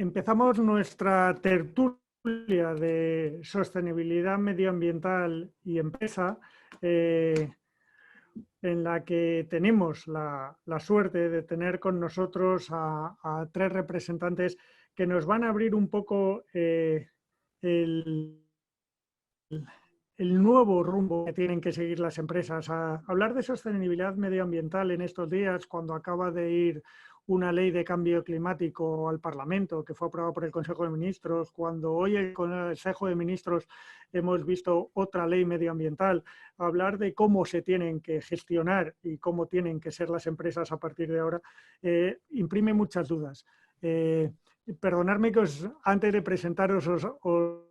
Empezamos nuestra tertulia de sostenibilidad medioambiental y empresa, en la que tenemos la suerte de tener con nosotros a tres representantes que nos van a abrir un poco el nuevo rumbo que tienen que seguir las empresas. A hablar de sostenibilidad medioambiental en estos días, cuando acaba de ir una ley de cambio climático al Parlamento, que fue aprobada por el Consejo de Ministros, cuando hoy en el Consejo de Ministros hemos visto otra ley medioambiental, hablar de cómo se tienen que gestionar y cómo tienen que ser las empresas a partir de ahora, imprime muchas dudas. Perdonadme que antes de presentaros os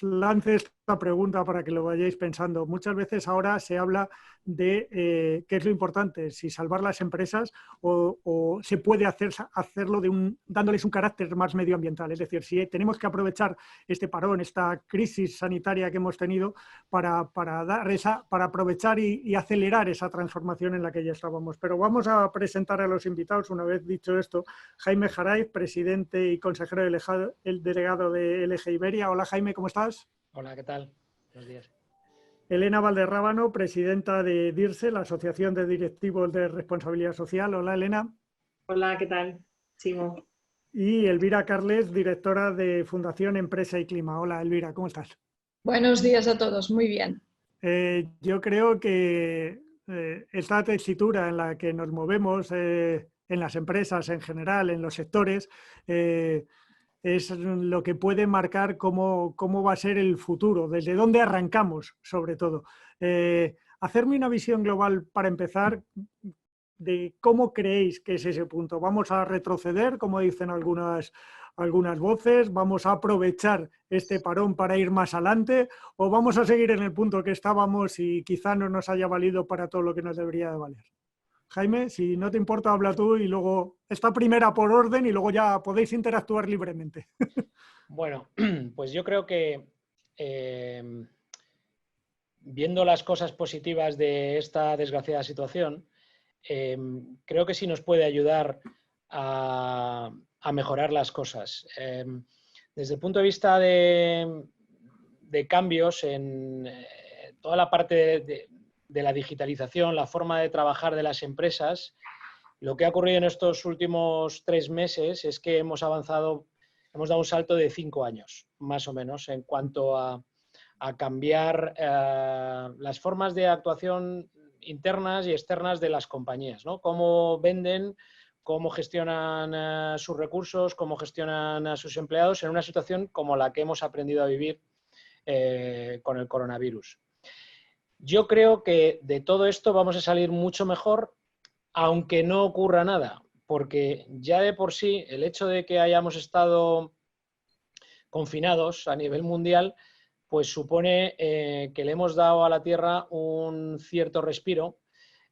lance esta pregunta para que lo vayáis pensando. Muchas veces ahora se habla de qué es lo importante, si salvar las empresas o se puede hacerlo dándoles un carácter más medioambiental. Es decir, si tenemos que aprovechar este parón, esta crisis sanitaria que hemos tenido para aprovechar y acelerar esa transformación en la que ya estábamos. Pero vamos a presentar a los invitados, una vez dicho esto. Jaime Jaraiz, presidente y consejero delegado de LG Iberia. Hola Jaime, ¿cómo estás? Hola, ¿qué tal? Buenos días. Elena Valderrábano, presidenta de DIRSE, la Asociación de Directivos de Responsabilidad Social. Hola, Elena. Hola, ¿qué tal? Simo. Y Elvira Carles, directora de Fundación Empresa y Clima. Hola, Elvira, ¿cómo estás? Buenos días a todos, muy bien. Yo creo que esta tesitura en la que nos movemos en las empresas en general, en los sectores, es lo que puede marcar cómo va a ser el futuro, desde dónde arrancamos, sobre todo. Hacerme una visión global para empezar de cómo creéis que es ese punto. ¿Vamos a retroceder, como dicen algunas voces? ¿Vamos a aprovechar este parón para ir más adelante? ¿O vamos a seguir en el punto que estábamos y quizá no nos haya valido para todo lo que nos debería de valer? Jaime, si no te importa, habla tú y luego esta primera por orden y luego ya podéis interactuar libremente. Bueno, pues yo creo que viendo las cosas positivas de esta desgraciada situación, creo que sí nos puede ayudar a mejorar las cosas. Desde el punto de vista de cambios en toda la parte de la digitalización, la forma de trabajar de las empresas, lo que ha ocurrido en estos últimos 3 meses es que hemos avanzado, hemos dado un salto de 5 años, más o menos, en cuanto a cambiar las formas de actuación internas y externas de las compañías, ¿no? Cómo venden, cómo gestionan sus recursos, cómo gestionan a sus empleados en una situación como la que hemos aprendido a vivir con el coronavirus. Yo creo que de todo esto vamos a salir mucho mejor, aunque no ocurra nada, porque ya de por sí el hecho de que hayamos estado confinados a nivel mundial, pues supone que le hemos dado a la Tierra un cierto respiro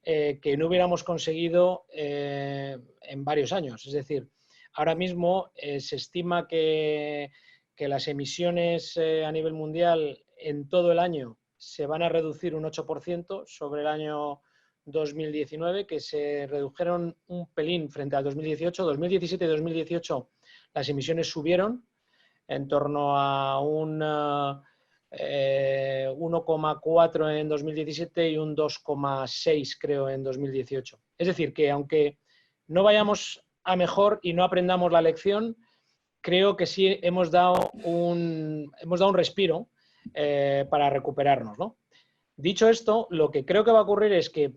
que no hubiéramos conseguido en varios años. Es decir, ahora mismo se estima que las emisiones a nivel mundial en todo el año se van a reducir un 8% sobre el año 2019, que se redujeron un pelín frente al 2018. 2017 y 2018 las emisiones subieron en torno a un 1,4 en 2017 y un 2,6 creo en 2018. Es decir, que aunque no vayamos a mejor y no aprendamos la lección, creo que sí hemos dado un respiro para recuperarnos, ¿no? Dicho esto, lo que creo que va a ocurrir es que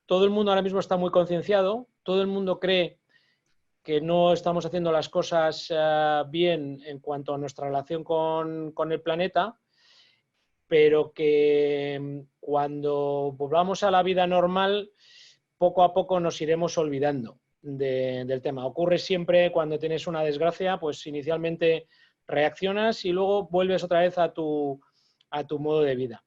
todo el mundo ahora mismo está muy concienciado, todo el mundo cree que no estamos haciendo las cosas bien en cuanto a nuestra relación con el planeta, pero que cuando volvamos a la vida normal, poco a poco nos iremos olvidando del tema. Ocurre siempre cuando tienes una desgracia, pues inicialmente reaccionas y luego vuelves otra vez a tu modo de vida.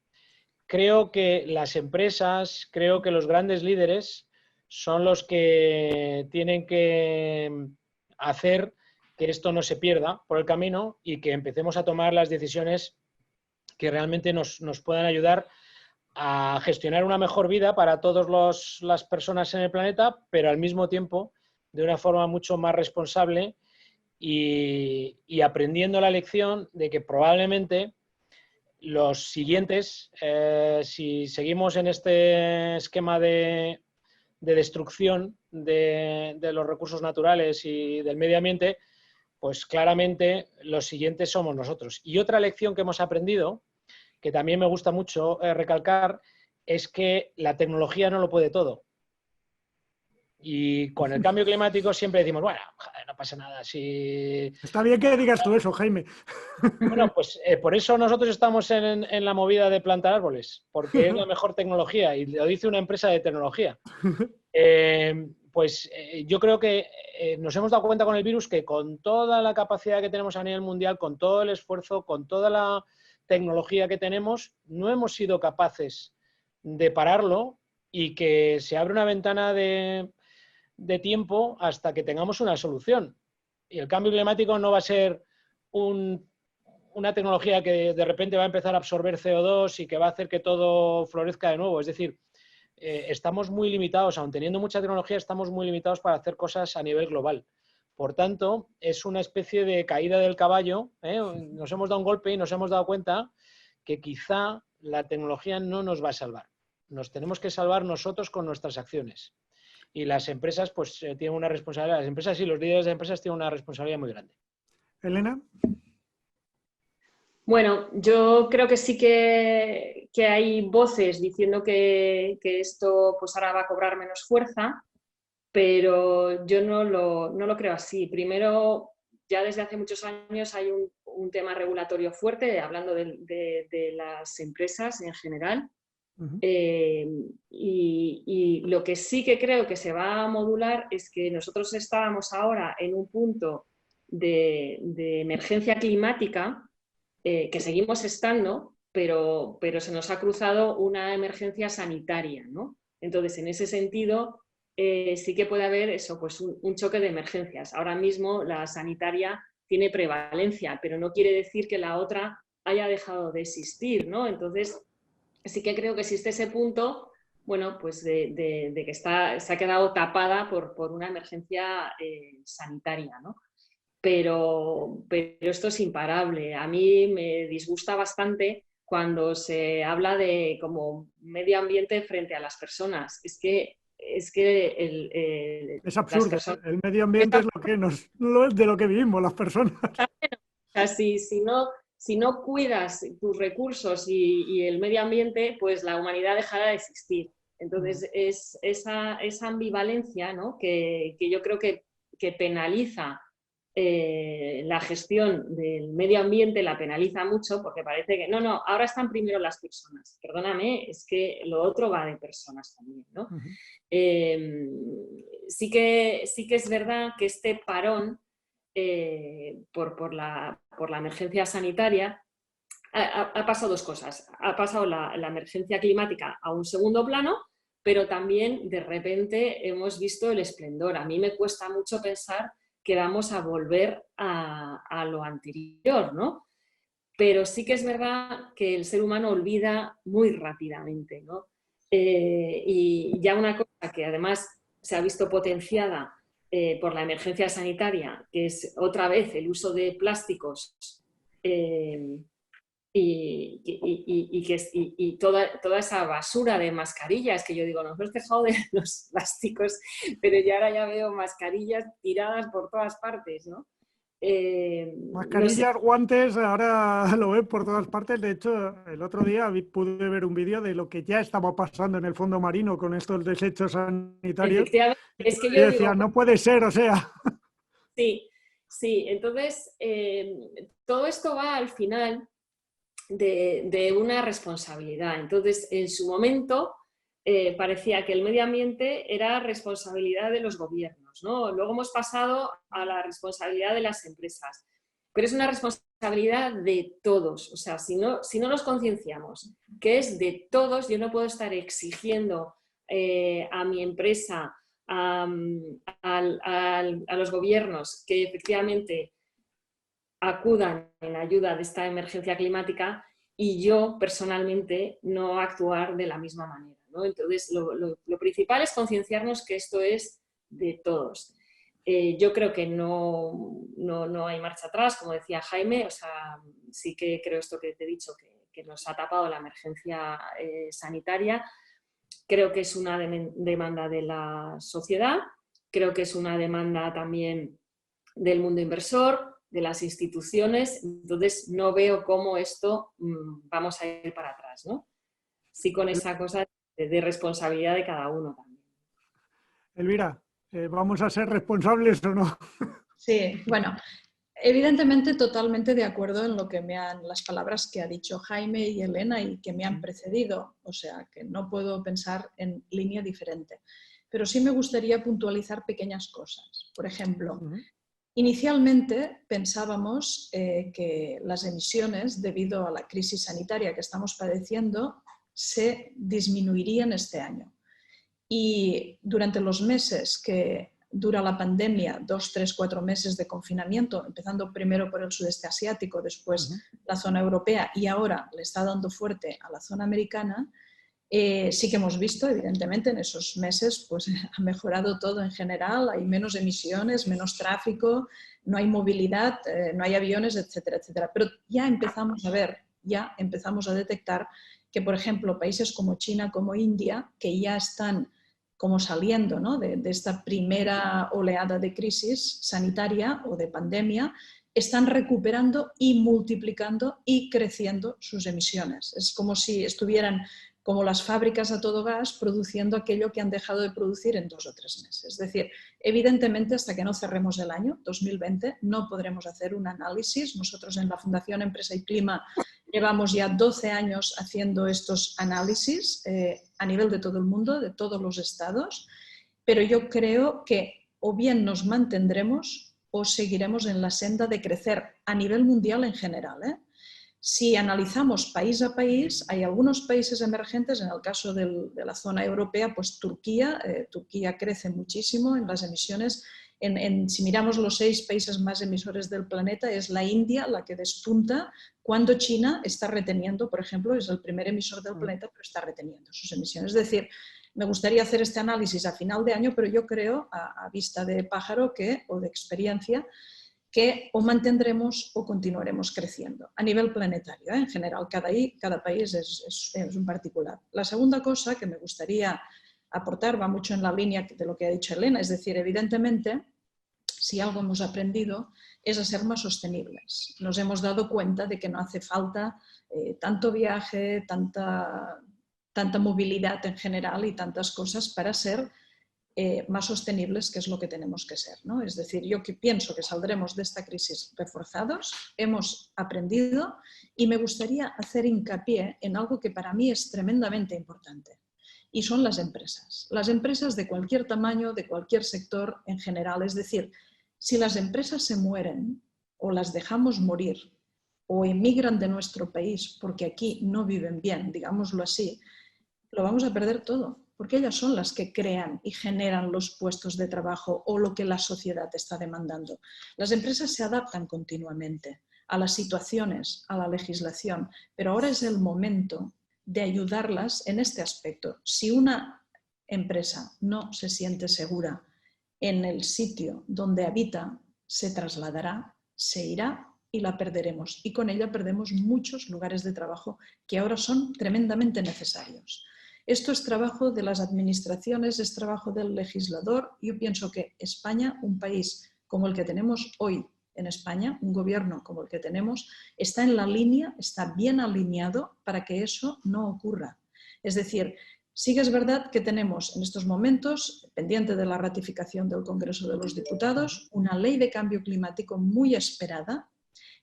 Creo que las empresas, creo que los grandes líderes son los que tienen que hacer que esto no se pierda por el camino y que empecemos a tomar las decisiones que realmente nos puedan ayudar a gestionar una mejor vida para todas las personas en el planeta, pero al mismo tiempo de una forma mucho más responsable y aprendiendo la lección de que probablemente los siguientes, si seguimos en este esquema de destrucción de los recursos naturales y del medio ambiente, pues claramente los siguientes somos nosotros. Y otra lección que hemos aprendido, que también me gusta mucho recalcar, es que la tecnología no lo puede todo. Y con el cambio climático siempre decimos, bueno, joder, no pasa nada. Si... Está bien que digas tú eso, Jaime. Bueno, pues por eso nosotros estamos en la movida de plantar árboles, porque es la mejor tecnología y lo dice una empresa de tecnología. Yo creo que nos hemos dado cuenta con el virus que con toda la capacidad que tenemos a nivel mundial, con todo el esfuerzo, con toda la tecnología que tenemos, no hemos sido capaces de pararlo y que se abre una ventana de tiempo hasta que tengamos una solución. Y el cambio climático no va a ser una tecnología que de repente va a empezar a absorber CO2 y que va a hacer que todo florezca de nuevo. Es decir, estamos muy limitados, aun teniendo mucha tecnología, estamos muy limitados para hacer cosas a nivel global. Por tanto, es una especie de caída del caballo, ¿eh? Nos hemos dado un golpe y nos hemos dado cuenta que quizá la tecnología no nos va a salvar. Nos tenemos que salvar nosotros con nuestras acciones. Y las empresas pues tienen una responsabilidad, las empresas y los líderes de empresas tienen una responsabilidad muy grande. Elena. Bueno, yo creo que sí que hay voces diciendo que esto pues ahora va a cobrar menos fuerza, pero yo no lo creo así. Primero, ya desde hace muchos años hay un tema regulatorio fuerte, hablando de las empresas en general. Y lo que sí que creo que se va a modular es que nosotros estábamos ahora en un punto de emergencia climática, que seguimos estando, pero se nos ha cruzado una emergencia sanitaria, ¿no? Entonces, en ese sentido, sí que puede haber eso, pues un choque de emergencias. Ahora mismo la sanitaria tiene prevalencia, pero no quiere decir que la otra haya dejado de existir, ¿no? Entonces, sí que creo que existe ese punto, bueno, pues de que se ha quedado tapada por una emergencia sanitaria, ¿no? Pero esto es imparable. A mí me disgusta bastante cuando se habla de como medio ambiente frente a las personas. Es que es absurdo. El medio ambiente es de lo que vivimos las personas. O sea, si no cuidas tus recursos y el medio ambiente, pues la humanidad dejará de existir. Entonces, es esa ambivalencia, ¿no? que yo creo que penaliza la gestión del medio ambiente, la penaliza mucho, porque parece que no, ahora están primero las personas. Perdóname, es que lo otro va de personas también, ¿no? Sí que es verdad que este parón por la emergencia sanitaria ha pasado dos cosas. Ha pasado la emergencia climática a un segundo plano, pero también de repente hemos visto el esplendor. A mí me cuesta mucho pensar que vamos a volver a lo anterior, ¿no? Pero sí que es verdad que el ser humano olvida muy rápidamente, ¿no? Y ya una cosa que además se ha visto potenciada por la emergencia sanitaria, que es otra vez el uso de plásticos y toda esa basura de mascarillas, que yo digo, nos hemos dejado de los plásticos, pero ya ahora ya veo mascarillas tiradas por todas partes, ¿no? Mascarillas, no sé. Guantes, ahora lo ven por todas partes. De hecho, el otro día pude ver un vídeo de lo que ya estaba pasando en el fondo marino con estos desechos sanitarios. Es que y yo decía, no puede ser, o sea. Sí. Entonces, todo esto va al final de una responsabilidad. Entonces, en su momento parecía que el medio ambiente era responsabilidad de los gobiernos, ¿no? Luego hemos pasado a la responsabilidad de las empresas, pero es una responsabilidad de todos. O sea, si no nos concienciamos que es de todos, yo no puedo estar exigiendo a mi empresa, a los gobiernos que efectivamente acudan en ayuda de esta emergencia climática y yo personalmente no actuar de la misma manera, ¿no? Entonces, lo principal es concienciarnos que esto es de todos. Yo creo que no hay marcha atrás, como decía Jaime. O sea, sí que creo esto que te he dicho, que nos ha tapado la emergencia sanitaria. Creo que es una demanda de la sociedad, creo que es una demanda también del mundo inversor, de las instituciones. Entonces no veo cómo esto vamos a ir para atrás, ¿no? Sí, con esa cosa de responsabilidad de cada uno también. Elvira, ¿vamos a ser responsables o no? Sí, bueno, evidentemente totalmente de acuerdo en las palabras que ha dicho Jaime y Elena y que me han precedido. O sea, que no puedo pensar en línea diferente. Pero sí me gustaría puntualizar pequeñas cosas. Por ejemplo, inicialmente pensábamos que las emisiones, debido a la crisis sanitaria que estamos padeciendo, se disminuirían este año. Y durante los meses que dura la pandemia, 2, 3, 4 meses de confinamiento, empezando primero por el sudeste asiático, después la zona europea y ahora le está dando fuerte a la zona americana, sí que hemos visto, evidentemente, en esos meses pues, ha mejorado todo en general, hay menos emisiones, menos tráfico, no hay movilidad, no hay aviones, etcétera, etcétera. Pero ya empezamos a ver, ya empezamos a detectar que, por ejemplo, países como China, como India, que ya están como saliendo, ¿no?, de esta primera oleada de crisis sanitaria o de pandemia, están recuperando y multiplicando y creciendo sus emisiones. Es como si estuvieran como las fábricas a todo gas produciendo aquello que han dejado de producir en 2 o 3 meses. Es decir, evidentemente hasta que no cerremos el año 2020 no podremos hacer un análisis. Nosotros en la Fundación Empresa y Clima llevamos ya 12 años haciendo estos análisis a nivel de todo el mundo, de todos los estados, pero yo creo que o bien nos mantendremos o seguiremos en la senda de crecer a nivel mundial en general. Si analizamos país a país, hay algunos países emergentes, en el caso de la zona europea, pues Turquía crece muchísimo en las emisiones. Si miramos los 6 países más emisores del planeta, es la India la que despunta, cuando China está reteniendo, por ejemplo, es el primer emisor del planeta, pero está reteniendo sus emisiones. Es decir, me gustaría hacer este análisis a final de año, pero yo creo, a vista de pájaro o de experiencia, que o mantendremos o continuaremos creciendo a nivel planetario. En general, cada país es un particular. La segunda cosa que me gustaría aportar va mucho en la línea de lo que ha dicho Elena, es decir, evidentemente, si algo hemos aprendido es a ser más sostenibles. Nos hemos dado cuenta de que no hace falta tanto viaje, tanta movilidad en general y tantas cosas para ser más sostenibles, que es lo que tenemos que ser, ¿no? Es decir, yo pienso que saldremos de esta crisis reforzados, hemos aprendido y me gustaría hacer hincapié en algo que para mí es tremendamente importante y son las empresas. Las empresas de cualquier tamaño, de cualquier sector en general. Es decir, si las empresas se mueren o las dejamos morir o emigran de nuestro país porque aquí no viven bien, digámoslo así, lo vamos a perder todo, porque ellas son las que crean y generan los puestos de trabajo o lo que la sociedad está demandando. Las empresas se adaptan continuamente a las situaciones, a la legislación, pero ahora es el momento de ayudarlas en este aspecto. Si una empresa no se siente segura en el sitio donde habita, se trasladará, se irá y la perderemos. Y con ella perdemos muchos lugares de trabajo que ahora son tremendamente necesarios. Esto es trabajo de las administraciones, es trabajo del legislador. Yo pienso que España, un país como el que tenemos hoy en España, un gobierno como el que tenemos, está en la línea, está bien alineado para que eso no ocurra. Es decir, sí que es verdad que tenemos en estos momentos, pendiente de la ratificación del Congreso de los Diputados, una ley de cambio climático muy esperada,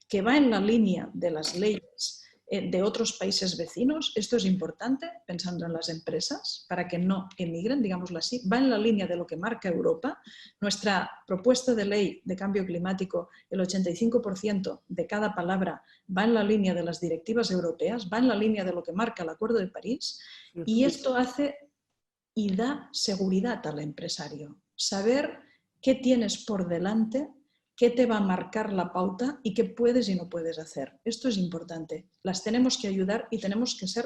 que va en la línea de las leyes de otros países vecinos. Esto es importante, pensando en las empresas, para que no emigren, digámoslo así. Va en la línea de lo que marca Europa. Nuestra propuesta de ley de cambio climático, el 85% de cada palabra va en la línea de las directivas europeas, va en la línea de lo que marca el Acuerdo de París, y esto hace y da seguridad al empresario. Saber qué tienes por delante, qué te va a marcar la pauta y qué puedes y no puedes hacer. Esto es importante. Las tenemos que ayudar y tenemos que ser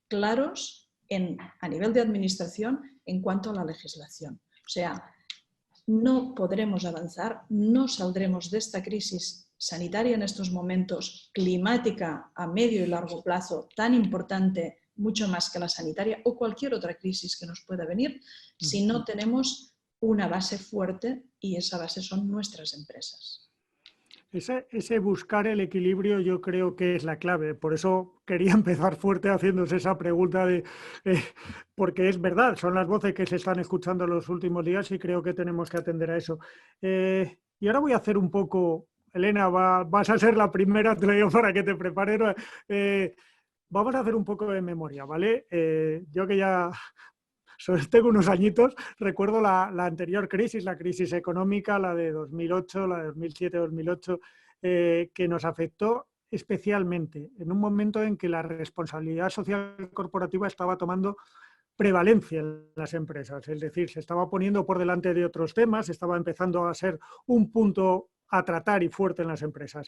claros a nivel de administración en cuanto a la legislación. O sea, no podremos avanzar, no saldremos de esta crisis sanitaria en estos momentos, climática a medio y largo plazo, tan importante, mucho más que la sanitaria o cualquier otra crisis que nos pueda venir, si no tenemos una base fuerte, y esa base son nuestras empresas. Ese buscar el equilibrio yo creo que es la clave. Por eso quería empezar fuerte haciéndose esa pregunta porque es verdad, son las voces que se están escuchando en los últimos días y creo que tenemos que atender a eso. Y ahora voy a hacer un poco, Elena, vas a ser la primera, te lo digo para que te prepares. Vamos a hacer un poco de memoria, ¿vale? Yo que ya tengo unos añitos, recuerdo la anterior crisis, la crisis económica, la de 2008, la de 2007-2008, que nos afectó especialmente en un momento en que la responsabilidad social corporativa estaba tomando prevalencia en las empresas, es decir, se estaba poniendo por delante de otros temas, estaba empezando a ser un punto a tratar y fuerte en las empresas.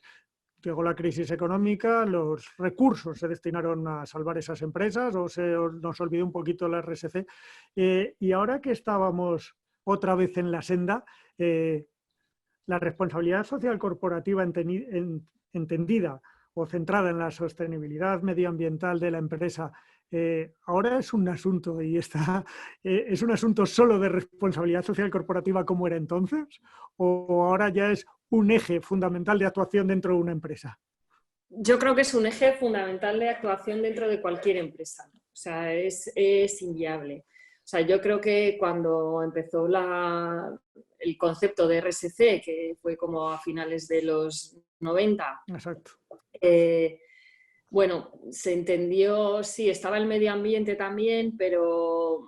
Llegó la crisis económica, los recursos se destinaron a salvar esas empresas o nos olvidó un poquito la RSC. Y ahora que estábamos otra vez en la senda, la responsabilidad social corporativa entendida o centrada en la sostenibilidad medioambiental de la empresa, ahora es un asunto es un asunto solo de responsabilidad social corporativa como era entonces, o ahora ya es un eje fundamental de actuación dentro de una empresa. Yo creo que es un eje fundamental de actuación dentro de cualquier empresa. O sea, es inviable. O sea, yo creo que cuando empezó el concepto de RSC, que fue como a finales de los 90, exacto. Bueno, se entendió, sí, estaba el medio ambiente también, pero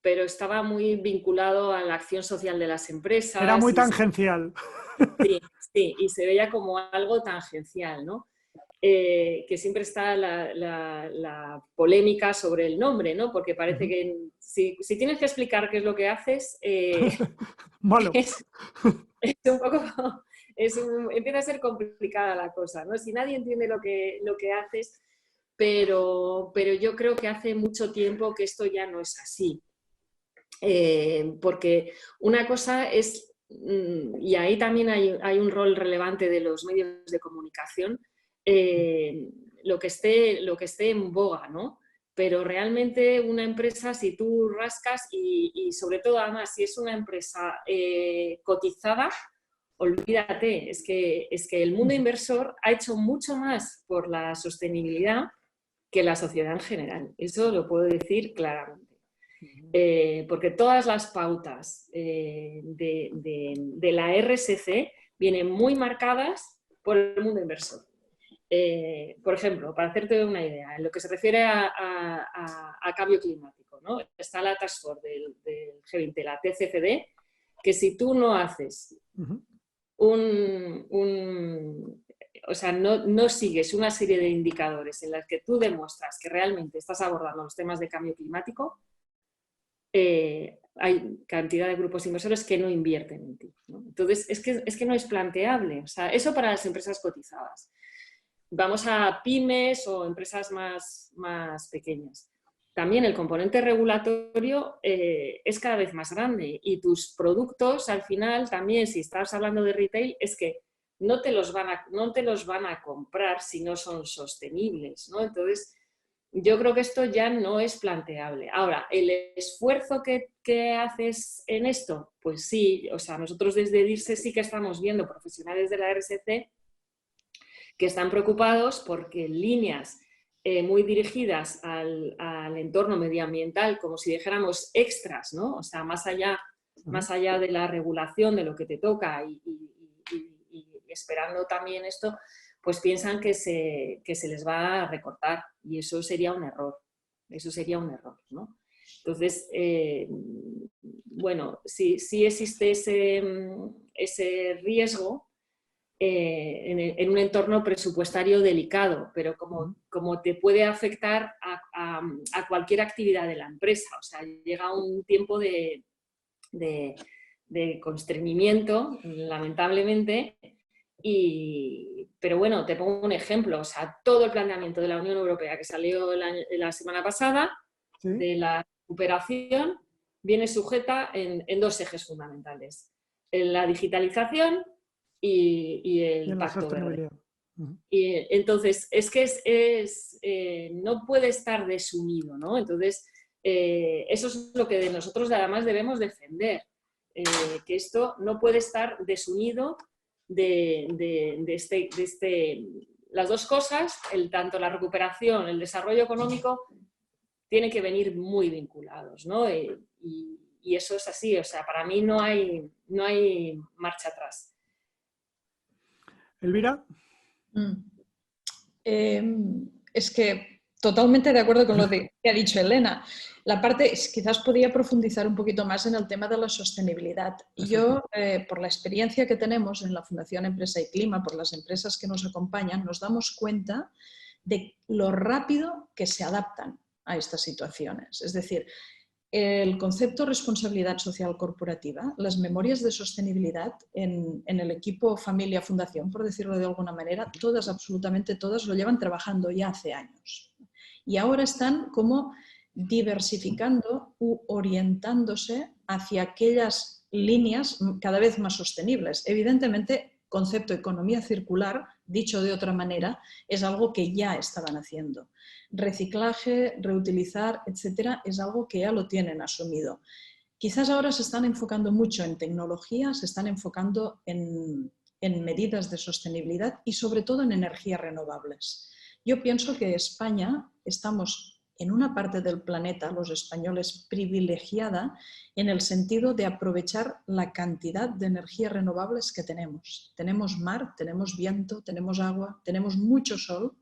estaba muy vinculado a la acción social de las empresas. Era muy tangencial. Sí, y se veía como algo tangencial, ¿no? Que siempre está la polémica sobre el nombre, ¿no? Porque parece que si tienes que explicar qué es lo que haces, malo. Es un poco... empieza a ser complicada la cosa, ¿no? Si nadie entiende lo que haces, pero yo creo que hace mucho tiempo que esto ya no es así. Porque una cosa es, y ahí también hay un rol relevante de los medios de comunicación, lo que esté en boga, ¿no? Pero realmente una empresa, si tú rascas y sobre todo además si es una empresa cotizada, olvídate, es que el mundo inversor ha hecho mucho más por la sostenibilidad que la sociedad en general. Eso lo puedo decir claramente. Porque todas las pautas de la RSC vienen muy marcadas por el mundo inversor. Por ejemplo, para hacerte una idea, en lo que se refiere a cambio climático, ¿no? Está la Task Force del G20, la TCFD, que si tú no haces o sea, no sigues una serie de indicadores en las que tú demuestras que realmente estás abordando los temas de cambio climático, hay cantidad de grupos inversores que no invierten en ti, ¿no? Entonces, es que no es planteable. O sea, eso para las empresas cotizadas. Vamos a pymes o empresas más pequeñas. También el componente regulatorio es cada vez más grande y tus productos, al final, también, si estás hablando de retail, es que no te los van a comprar si no son sostenibles, ¿no? Entonces, yo creo que esto ya no es planteable. Ahora, ¿el esfuerzo que haces en esto? Pues sí, o sea, nosotros desde DIRSE sí que estamos viendo profesionales de la RSC que están preocupados porque líneas muy dirigidas al entorno medioambiental, como si dijéramos extras, ¿no? O sea, más allá de la regulación de lo que te toca y esperando también esto, pues piensan que se les va a recortar y eso sería un error. Eso sería un error, ¿no? Entonces, bueno, sí existe ese riesgo en un entorno presupuestario delicado, pero como te puede afectar a cualquier actividad de la empresa. O sea, llega un tiempo de constreñimiento, lamentablemente, pero bueno, te pongo un ejemplo. O sea, todo el planteamiento de la Unión Europea que salió la semana pasada, ¿sí?, de la recuperación, viene sujeta en dos ejes fundamentales. la digitalización y el Pacto Verde. Y entonces, es que no puede estar desunido, ¿no? Entonces, eso es lo que nosotros además debemos defender, que esto no puede estar desunido las dos cosas, tanto la recuperación, el desarrollo económico, tienen que venir muy vinculados, ¿no? Y eso es así, o sea, para mí no hay marcha atrás. Elvira. Es que totalmente de acuerdo con lo que ha dicho Elena. La parte, quizás podría profundizar un poquito más en el tema de la sostenibilidad. Yo, por la experiencia que tenemos en la Fundación Empresa y Clima, por las empresas que nos acompañan, nos damos cuenta de lo rápido que se adaptan a estas situaciones. Es decir, el concepto de responsabilidad social corporativa, las memorias de sostenibilidad en el equipo familia fundación, por decirlo de alguna manera, todas, absolutamente todas, lo llevan trabajando ya hace años. Y ahora están como diversificando u orientándose hacia aquellas líneas cada vez más sostenibles. Evidentemente, concepto economía circular, dicho de otra manera, es algo que ya estaban haciendo. Reciclaje, reutilizar, etcétera, es algo que ya lo tienen asumido. Quizás ahora se están enfocando mucho en tecnología, se están enfocando en medidas de sostenibilidad y sobre todo en energías renovables. Yo pienso que España estamos en una parte del planeta, los españoles, privilegiada en el sentido de aprovechar la cantidad de energías renovables que tenemos. Tenemos mar, tenemos viento, tenemos agua, tenemos mucho sol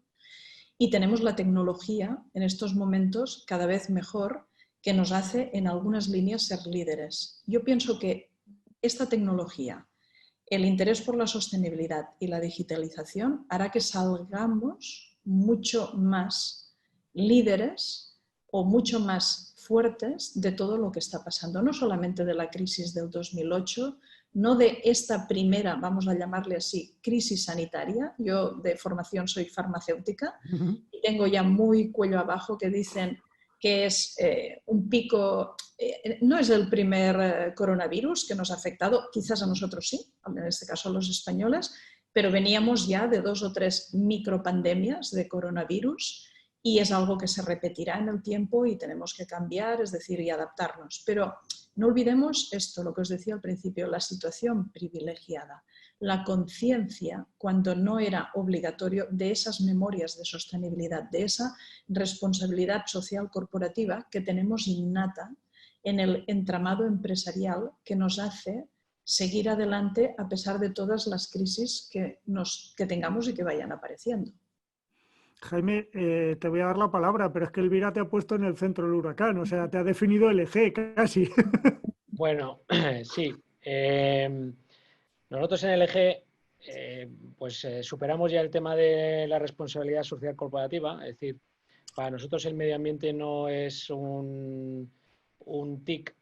y tenemos la tecnología en estos momentos cada vez mejor que nos hace en algunas líneas ser líderes. Yo pienso que esta tecnología, el interés por la sostenibilidad y la digitalización hará que salgamos mucho más líderes o mucho más fuertes de todo lo que está pasando, no solamente de la crisis del 2008, no de esta primera, vamos a llamarle así, crisis sanitaria. Yo de formación soy farmacéutica y tengo ya muy cuello abajo que dicen que es un pico, no es el primer coronavirus que nos ha afectado, quizás a nosotros sí, en este caso a los españoles, pero veníamos ya de 2 o 3 micropandemias de coronavirus y es algo que se repetirá en el tiempo y tenemos que cambiar, es decir, y adaptarnos. Pero no olvidemos esto, lo que os decía al principio, la situación privilegiada, la conciencia, cuando no era obligatorio, de esas memorias de sostenibilidad, de esa responsabilidad social corporativa que tenemos innata en el entramado empresarial que nos hace seguir adelante a pesar de todas las crisis que tengamos y que vayan apareciendo. Jaime, te voy a dar la palabra, pero es que Elvira te ha puesto en el centro del huracán, o sea, te ha definido el eje casi. Bueno, sí. Nosotros en el eje superamos ya el tema de la responsabilidad social corporativa, es decir, para nosotros el medio ambiente no es un TIC,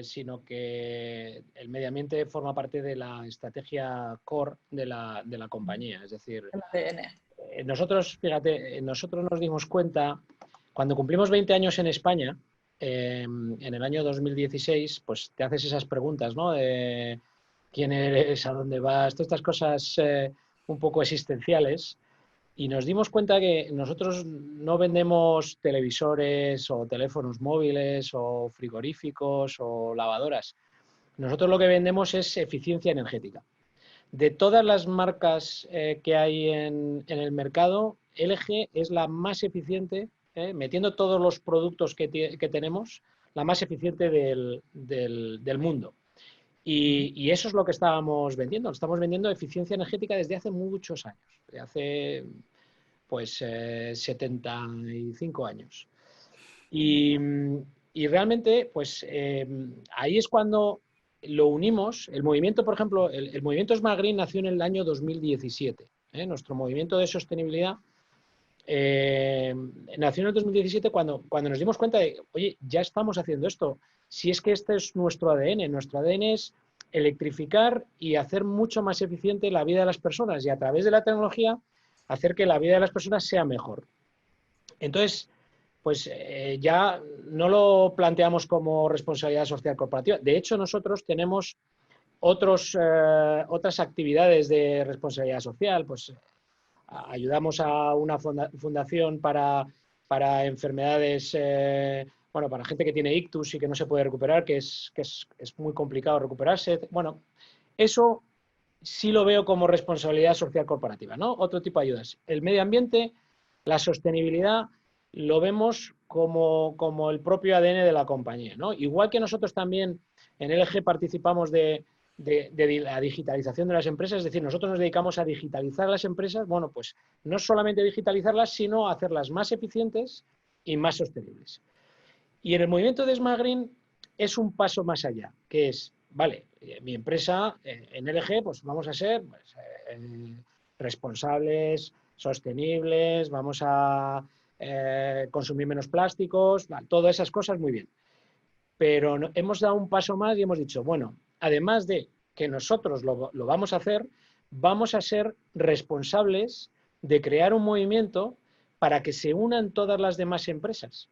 sino que el medio ambiente forma parte de la estrategia core de la compañía, es decir, el ADN. Nosotros, fíjate, nosotros nos dimos cuenta, cuando cumplimos 20 años en España, en el año 2016, pues te haces esas preguntas, ¿no? De quién eres, a dónde vas, todas estas cosas un poco existenciales. Y nos dimos cuenta que nosotros no vendemos televisores o teléfonos móviles o frigoríficos o lavadoras. Nosotros lo que vendemos es eficiencia energética. De todas las marcas que hay en el mercado, LG es la más eficiente, metiendo todos los productos que tenemos, la más eficiente del mundo. Y eso es lo que estábamos vendiendo. Estamos vendiendo eficiencia energética desde hace muchos años, de hace 75 años. Y realmente, pues ahí es cuando lo unimos. El movimiento, por ejemplo, el movimiento Smart Green nació en el año 2017. Nuestro movimiento de sostenibilidad nació en el 2017 cuando nos dimos cuenta de, oye, ya estamos haciendo esto. Si es que este es nuestro ADN. Nuestro ADN es electrificar y hacer mucho más eficiente la vida de las personas y a través de la tecnología hacer que la vida de las personas sea mejor. Entonces, pues ya no lo planteamos como responsabilidad social corporativa. De hecho, nosotros tenemos Otras actividades de responsabilidad social, pues ayudamos a una fundación para enfermedades, bueno, para gente que tiene ictus y que no se puede recuperar, que es muy complicado recuperarse. Bueno, eso sí lo veo como responsabilidad social corporativa, ¿no? Otro tipo de ayudas. El medio ambiente, la sostenibilidad, lo vemos como el propio ADN de la compañía, ¿no? Igual que nosotros también en LG participamos de la digitalización de las empresas, es decir, nosotros nos dedicamos a digitalizar las empresas, bueno, pues no solamente digitalizarlas, sino a hacerlas más eficientes y más sostenibles. Y en el movimiento de Smart Green es un paso más allá, que es, vale, mi empresa en LG, pues vamos a ser pues, responsables, sostenibles, vamos a consumir menos plásticos, vale, todas esas cosas muy bien. Pero hemos dado un paso más y hemos dicho, bueno, además de que nosotros lo vamos a hacer, vamos a ser responsables de crear un movimiento para que se unan todas las demás empresas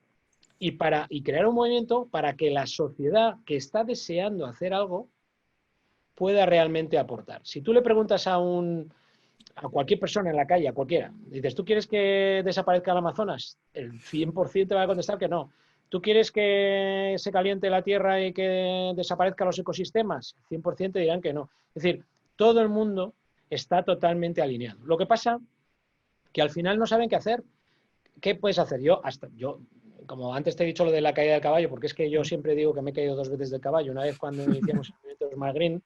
y crear un movimiento para que la sociedad que está deseando hacer algo pueda realmente aportar. Si tú le preguntas a cualquier persona en la calle, a cualquiera, dices, ¿tú quieres que desaparezca el Amazonas? El 100% te va a contestar que no. ¿Tú quieres que se caliente la tierra y que desaparezcan los ecosistemas? El 100% dirán que no. Es decir, todo el mundo está totalmente alineado. Lo que pasa que al final no saben qué hacer. ¿Qué puedes hacer? Yo, como antes te he dicho lo de la caída del caballo, porque es que yo siempre digo que me he caído 2 veces del caballo. Una vez cuando iniciamos el movimiento de Smart Green,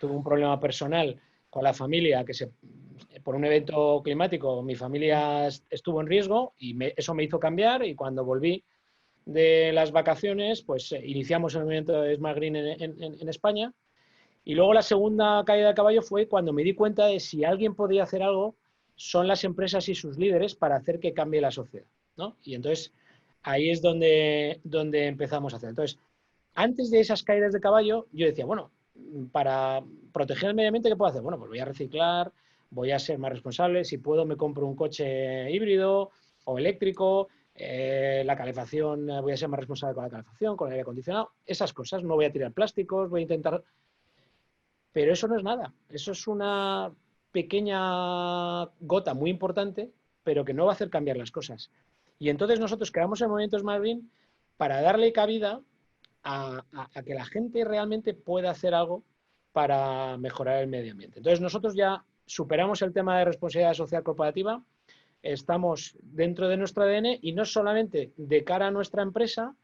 tuve un problema personal con la familia, por un evento climático, mi familia estuvo en riesgo y eso me hizo cambiar, y cuando volví de las vacaciones, pues iniciamos el movimiento de Smart Green en España. Y luego la segunda caída del caballo fue cuando me di cuenta de si alguien podía hacer algo, son las empresas y sus líderes para hacer que cambie la sociedad, ¿no? Y entonces ahí es donde empezamos a hacer. Entonces, antes de esas caídas de caballo, yo decía, bueno, para proteger el medio ambiente, ¿qué puedo hacer? Bueno, pues voy a reciclar, voy a ser más responsable, si puedo me compro un coche híbrido o eléctrico, la calefacción, voy a ser más responsable con la calefacción, con el aire acondicionado, esas cosas, no voy a tirar plásticos, voy a intentar... Pero eso no es nada, eso es una pequeña gota muy importante, pero que no va a hacer cambiar las cosas. Y entonces nosotros creamos el movimiento Smart Green para darle cabida a que la gente realmente pueda hacer algo para mejorar el medio ambiente. Entonces nosotros ya superamos el tema de responsabilidad social corporativa, estamos dentro de nuestro ADN y no solamente de cara a nuestra empresa,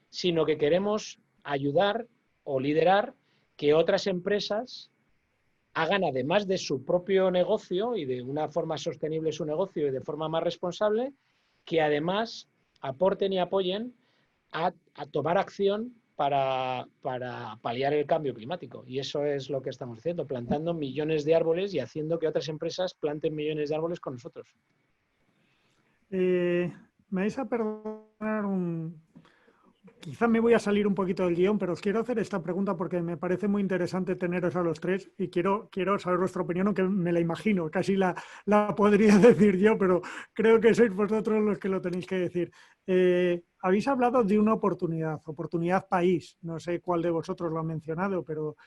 sino que queremos ayudar o liderar que otras empresas hagan, además de su propio negocio y de una forma sostenible su negocio y de forma más responsable, que además aporten y apoyen a tomar acción para paliar el cambio climático. Y eso es lo que estamos haciendo, plantando millones de árboles y haciendo que otras empresas planten millones de árboles con nosotros. Me vais a perdonar quizá me voy a salir un poquito del guión, pero os quiero hacer esta pregunta porque me parece muy interesante teneros a los tres y quiero saber vuestra opinión, aunque me la imagino, casi la podría decir yo, pero creo que sois vosotros los que lo tenéis que decir. Habéis hablado de una oportunidad país, no sé cuál de vosotros lo ha mencionado, pero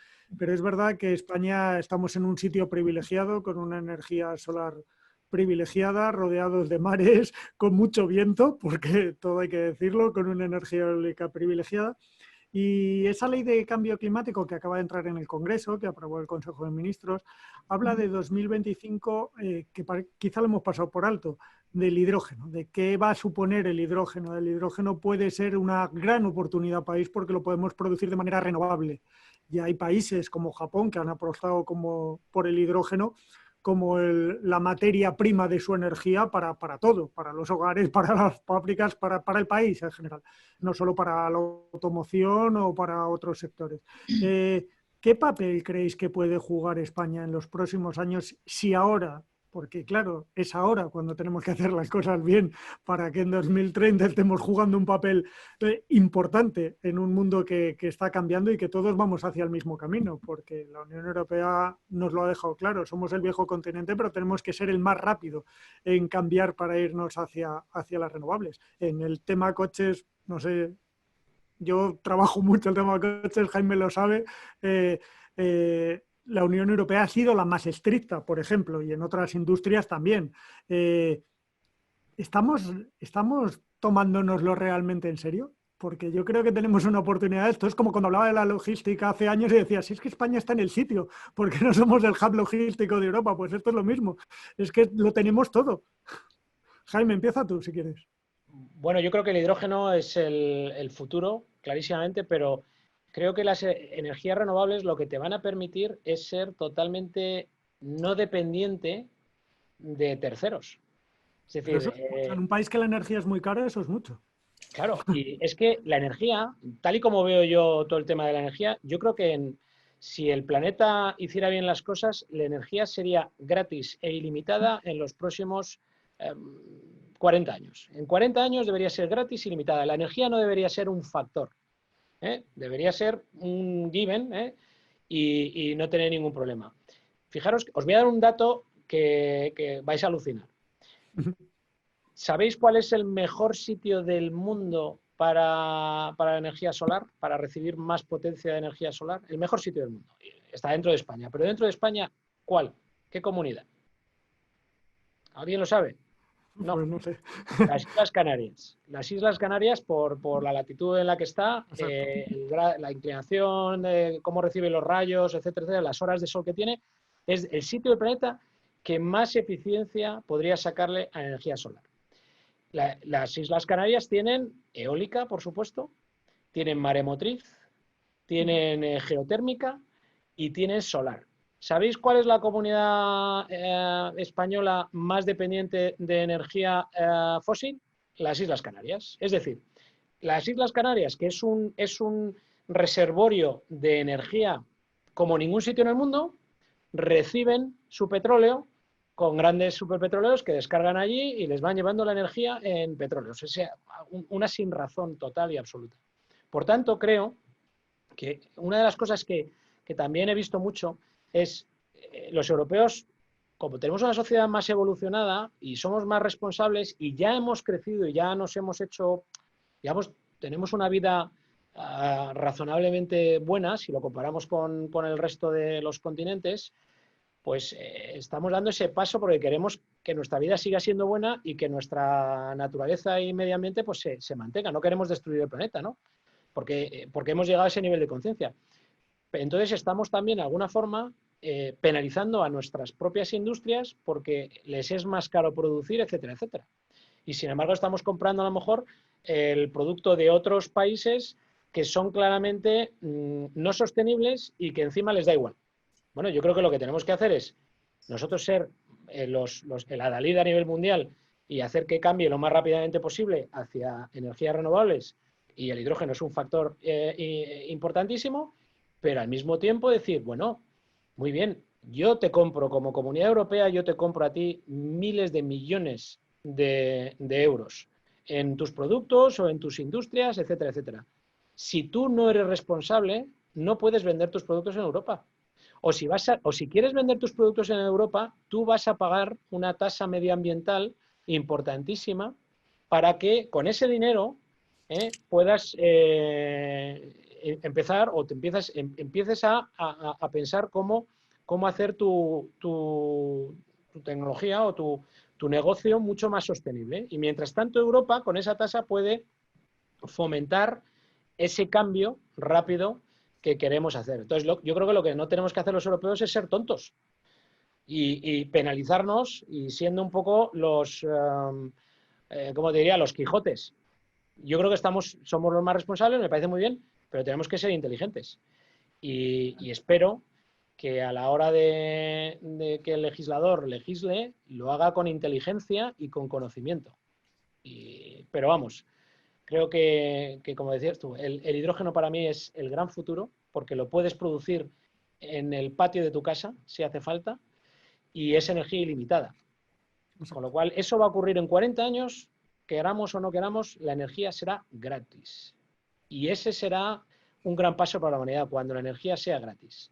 es verdad que España estamos en un sitio privilegiado con una energía solar privilegiada, rodeados de mares, con mucho viento, porque todo hay que decirlo, con una energía eólica privilegiada. Y esa ley de cambio climático que acaba de entrar en el Congreso, que aprobó el Consejo de Ministros, habla de 2025, que quizá lo hemos pasado por alto, del hidrógeno, de qué va a suponer el hidrógeno. El hidrógeno puede ser una gran oportunidad país porque lo podemos producir de manera renovable. Y hay países como Japón que han apostado por el hidrógeno como la materia prima de su energía para todo, para los hogares, para las fábricas, para el país en general, no solo para la automoción o para otros sectores. ¿Qué papel creéis que puede jugar España en los próximos años si ahora, porque claro, es ahora cuando tenemos que hacer las cosas bien para que en 2030 estemos jugando un papel importante en un mundo que está cambiando y que todos vamos hacia el mismo camino, porque la Unión Europea nos lo ha dejado claro, somos el viejo continente, pero tenemos que ser el más rápido en cambiar para irnos hacia las renovables. En el tema coches, no sé, yo trabajo mucho el tema de coches, Jaime lo sabe, la Unión Europea ha sido la más estricta, por ejemplo, y en otras industrias también. ¿Estamos tomándonoslo realmente en serio? Porque yo creo que tenemos una oportunidad. Esto es como cuando hablaba de la logística hace años y decía, si es que España está en el sitio, porque no somos el hub logístico de Europa, pues esto es lo mismo. Es que lo tenemos todo. Jaime, empieza tú si quieres. Bueno, yo creo que el hidrógeno es el futuro, clarísimamente, pero creo que las energías renovables lo que te van a permitir es ser totalmente no dependiente de terceros. Es decir, Pero eso es mucho. En un país que la energía es muy cara, eso es mucho. claro, y es que la energía, tal y como veo yo todo el tema de la energía, yo creo que si el planeta hiciera bien las cosas, la energía sería gratis e ilimitada en los próximos 40 años. En 40 años debería ser gratis y ilimitada. La energía no debería ser un factor, debería ser un given, y no tener ningún problema. Fijaros, os voy a dar un dato que vais a alucinar. ¿Sabéis cuál es el mejor sitio del mundo para la energía solar, para recibir más potencia de energía solar? El mejor sitio del mundo. Está dentro de España. Pero dentro de España, ¿cuál? ¿Qué comunidad? ¿Alguien lo sabe? No. Pues no sé. Las Islas Canarias. Las Islas Canarias, por la latitud en la que está, la inclinación, cómo recibe los rayos, etcétera, etcétera, las horas de sol que tiene, es el sitio del planeta que más eficiencia podría sacarle a la energía solar. Las Islas Canarias tienen eólica, por supuesto, tienen maremotriz, tienen geotérmica y tienen solar. ¿Sabéis cuál es la comunidad española más dependiente de energía fósil? Las Islas Canarias. Es decir, las Islas Canarias, que es un reservorio de energía como ningún sitio en el mundo, reciben su petróleo con grandes superpetroleros que descargan allí y les van llevando la energía en petróleos. O sea, una sinrazón total y absoluta. Por tanto, creo que una de las cosas que también he visto mucho es los europeos, como tenemos una sociedad más evolucionada y somos más responsables y ya hemos crecido y ya nos hemos hecho, digamos, tenemos una vida razonablemente buena si lo comparamos con el resto de los continentes, pues estamos dando ese paso porque queremos que nuestra vida siga siendo buena y que nuestra naturaleza y medio ambiente pues se mantenga. No queremos destruir el planeta, ¿no? Porque hemos llegado a ese nivel de conciencia. Entonces estamos también, de alguna forma, penalizando a nuestras propias industrias porque les es más caro producir, etcétera, etcétera. Y sin embargo estamos comprando a lo mejor el producto de otros países que son claramente no sostenibles y que encima les da igual. Bueno, yo creo que lo que tenemos que hacer es nosotros ser el adalid a nivel mundial y hacer que cambie lo más rápidamente posible hacia energías renovables, y el hidrógeno es un factor importantísimo, pero al mismo tiempo decir, bueno, muy bien, yo te compro como Comunidad Europea, yo te compro a ti miles de millones de euros en tus productos o en tus industrias, etcétera, etcétera. Si tú no eres responsable, no puedes vender tus productos en Europa. O si quieres vender tus productos en Europa, tú vas a pagar una tasa medioambiental importantísima para que con ese dinero puedas empezar o empieces a pensar cómo hacer tu tecnología o tu negocio mucho más sostenible. Y mientras tanto Europa con esa tasa puede fomentar ese cambio rápido que queremos hacer. Entonces, yo creo que lo que no tenemos que hacer los europeos es ser tontos y penalizarnos y siendo un poco los, ¿cómo te diría?, los Quijotes. Yo creo que somos los más responsables, me parece muy bien, pero tenemos que ser inteligentes. Y espero que a la hora de que el legislador legisle, lo haga con inteligencia y con conocimiento. Pero vamos, creo que como decías tú, el hidrógeno para mí es el gran futuro, porque lo puedes producir en el patio de tu casa, si hace falta, y es energía ilimitada. Con lo cual, eso va a ocurrir en 40 años, queramos o no queramos, la energía será gratis. Y ese será un gran paso para la humanidad, cuando la energía sea gratis.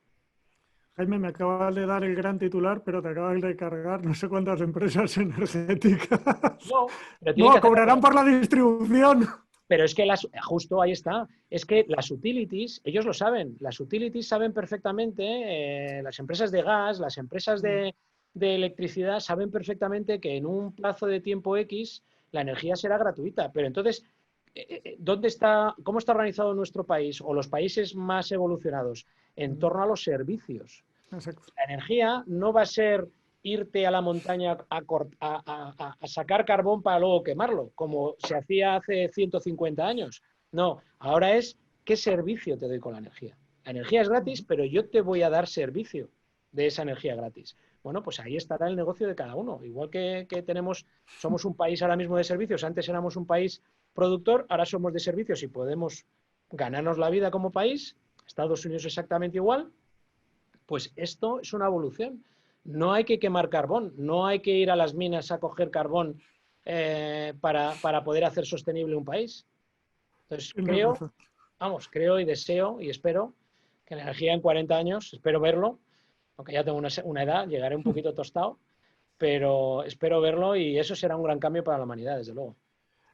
Jaime, me acabas de dar el gran titular, pero te acabas de cargar no sé cuántas empresas energéticas. No, pero no, cobrarán por la distribución. Pero es que justo ahí está, es que las utilities, ellos lo saben, las utilities saben perfectamente, las empresas de gas, las empresas de electricidad saben perfectamente que en un plazo de tiempo X la energía será gratuita. Pero entonces, ¿cómo está organizado nuestro país o los países más evolucionados? En torno a los servicios. Exacto. La energía no va a ser irte a la montaña a sacar carbón para luego quemarlo, como se hacía hace 150 años. No, ahora es qué servicio te doy con la energía. La energía es gratis, pero yo te voy a dar servicio de esa energía gratis. Bueno, pues ahí estará el negocio de cada uno. Igual que somos un país ahora mismo de servicios, antes éramos un país productor, ahora somos de servicios y podemos ganarnos la vida como país. Estados Unidos exactamente igual. Pues esto es una evolución. No hay que quemar carbón, no hay que ir a las minas a coger carbón para poder hacer sostenible un país. Entonces creo y deseo y espero que la energía en 40 años, espero verlo, aunque ya tengo una edad, llegaré un poquito tostado, pero espero verlo y eso será un gran cambio para la humanidad, desde luego.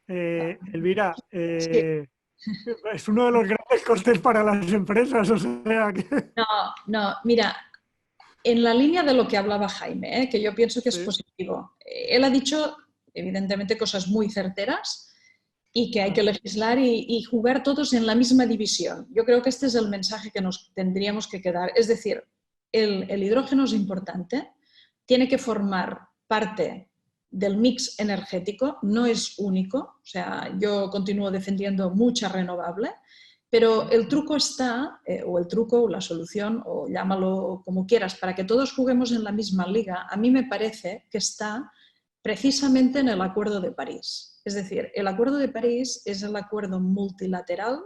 Elvira, es uno de los grandes costes para las empresas, o sea que... No, mira, en la línea de lo que hablaba Jaime, que yo pienso que es positivo, él ha dicho, evidentemente, cosas muy certeras y que hay que legislar y jugar todos en la misma división. Yo creo que este es el mensaje que nos tendríamos que quedar. Es decir, el hidrógeno es importante, tiene que formar parte del mix energético, no es único, o sea, yo continúo defendiendo mucha renovable, pero el truco está, o la solución, o llámalo como quieras, para que todos juguemos en la misma liga, a mí me parece que está precisamente en el Acuerdo de París. Es decir, el Acuerdo de París es el acuerdo multilateral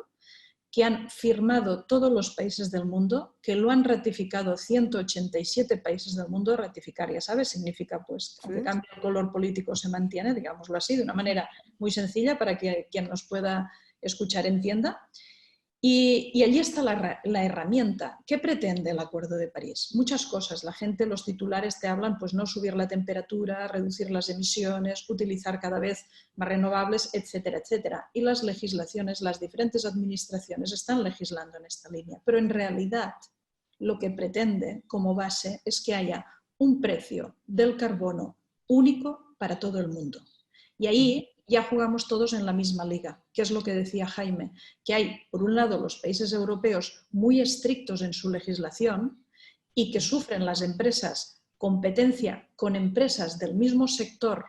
que han firmado todos los países del mundo, que lo han ratificado 187 países del mundo. Ratificar, ya sabes, significa pues que aunque cambie el color político se mantiene, digámoslo así, de una manera muy sencilla para que quien nos pueda escuchar entienda. Y allí está la herramienta. ¿Qué pretende el Acuerdo de París? Muchas cosas. La gente, los titulares te hablan, pues no subir la temperatura, reducir las emisiones, utilizar cada vez más renovables, etcétera, etcétera. Y las legislaciones, las diferentes administraciones están legislando en esta línea. Pero en realidad lo que pretende como base es que haya un precio del carbono único para todo el mundo. Y ahí ya jugamos todos en la misma liga, que es lo que decía Jaime, que hay, por un lado, los países europeos muy estrictos en su legislación y que sufren las empresas competencia con empresas del mismo sector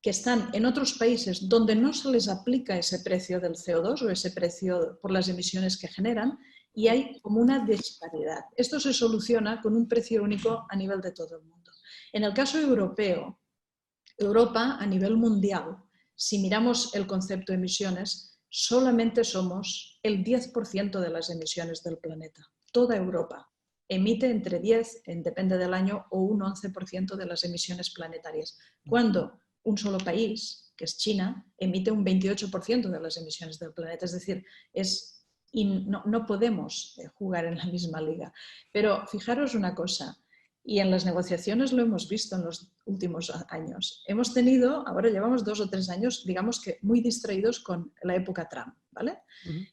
que están en otros países donde no se les aplica ese precio del CO2 o ese precio por las emisiones que generan, y hay como una disparidad. Esto se soluciona con un precio único a nivel de todo el mundo. En el caso europeo, Europa a nivel mundial, si miramos el concepto de emisiones, solamente somos el 10% de las emisiones del planeta. Toda Europa emite entre 10, depende del año, o un 11% de las emisiones planetarias, cuando un solo país, que es China, emite un 28% de las emisiones del planeta. Es decir, no podemos jugar en la misma liga. Pero fijaros una cosa, y en las negociaciones lo hemos visto en los últimos años. Hemos tenido, ahora llevamos 2 o 3 años, digamos que muy distraídos con la época Trump, ¿vale?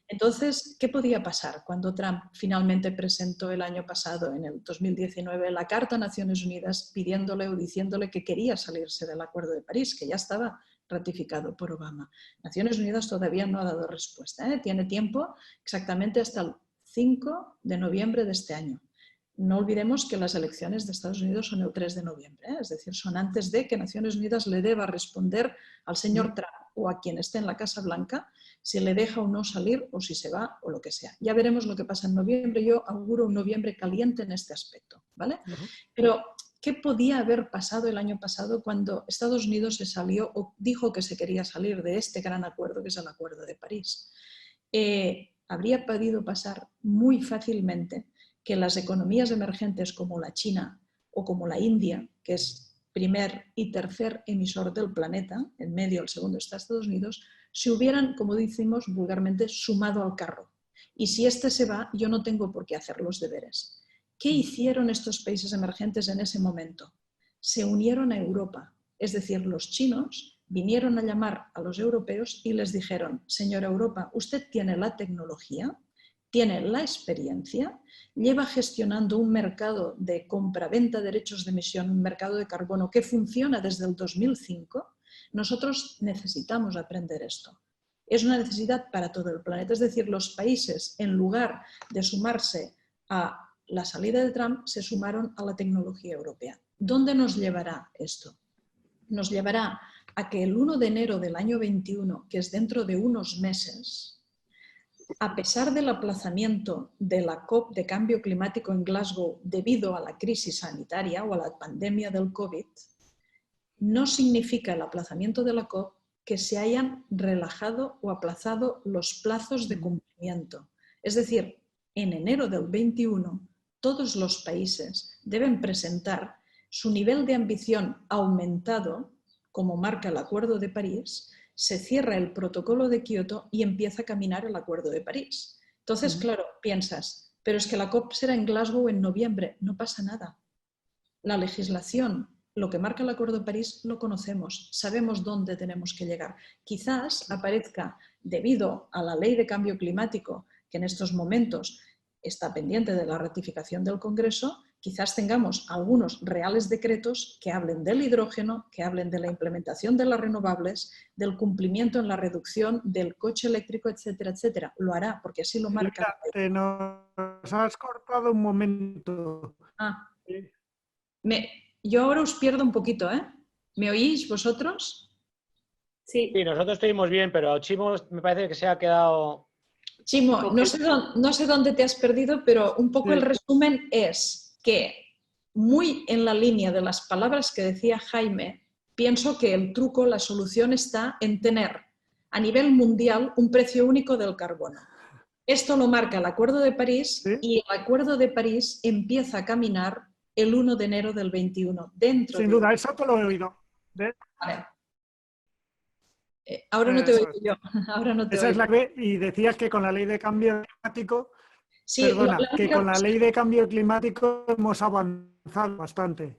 Entonces, ¿qué podía pasar cuando Trump finalmente presentó el año pasado, en el 2019, la Carta a Naciones Unidas pidiéndole o diciéndole que quería salirse del Acuerdo de París, que ya estaba ratificado por Obama? Naciones Unidas todavía no ha dado respuesta, ¿eh? Tiene tiempo exactamente hasta el 5 de noviembre de este año. No olvidemos que las elecciones de Estados Unidos son el 3 de noviembre, ¿eh? Es decir, son antes de que Naciones Unidas le deba responder al señor Trump o a quien esté en la Casa Blanca si le deja o no salir o si se va o lo que sea. Ya veremos lo que pasa en noviembre. Yo auguro un noviembre caliente en este aspecto, ¿vale? Pero, ¿qué podía haber pasado el año pasado cuando Estados Unidos se salió o dijo que se quería salir de este gran acuerdo que es el Acuerdo de París? Habría podido pasar muy fácilmente que las economías emergentes como la China o como la India, que es primer y tercer emisor del planeta, en medio el segundo está Estados Unidos, se hubieran, como decimos vulgarmente, sumado al carro. Y si este se va, yo no tengo por qué hacer los deberes. ¿Qué hicieron estos países emergentes en ese momento? Se unieron a Europa, es decir, los chinos vinieron a llamar a los europeos y les dijeron: señora Europa, usted tiene la tecnología, tiene la experiencia, lleva gestionando un mercado de compra-venta de derechos de emisión, un mercado de carbono que funciona desde el 2005. Nosotros necesitamos aprender esto. Es una necesidad para todo el planeta. Es decir, los países, en lugar de sumarse a la salida de Trump, se sumaron a la tecnología europea. ¿Dónde nos llevará esto? Nos llevará a que el 1 de enero del año 21, que es dentro de unos meses, a pesar del aplazamiento de la COP de cambio climático en Glasgow debido a la crisis sanitaria o a la pandemia del COVID, no significa el aplazamiento de la COP que se hayan relajado o aplazado los plazos de cumplimiento. Es decir, en enero del 21, todos los países deben presentar su nivel de ambición aumentado, como marca el Acuerdo de París, se cierra el protocolo de Kioto y empieza a caminar el Acuerdo de París. Entonces, claro, piensas, pero es que la COP será en Glasgow en noviembre, no pasa nada. La legislación, lo que marca el Acuerdo de París, lo conocemos, sabemos dónde tenemos que llegar. Quizás aparezca, debido a la Ley de Cambio Climático, que en estos momentos está pendiente de la ratificación del Congreso, quizás tengamos algunos reales decretos que hablen del hidrógeno, que hablen de la implementación de las renovables, del cumplimiento en la reducción del coche eléctrico, etcétera, etcétera. Lo hará, porque así lo marca. Te nos has cortado un momento. Yo ahora os pierdo un poquito, ¿eh? ¿Me oís vosotros? Sí. Sí, nosotros estuvimos bien, pero Chimo me parece que se ha quedado... Chimo, no sé dónde te has perdido, pero un poco el resumen es que, muy en la línea de las palabras que decía Jaime, pienso que el truco, la solución está en tener a nivel mundial un precio único del carbono. Esto lo marca el Acuerdo de París y el Acuerdo de París empieza a caminar el 1 de enero del 21. Sin duda, eso te lo he oído. Vale. Ahora no te oigo yo. Ahora no te Esa oigo. es la que, y decías que con la ley de cambio climático, sí, perdona, que con la ley de cambio climático hemos avanzado bastante.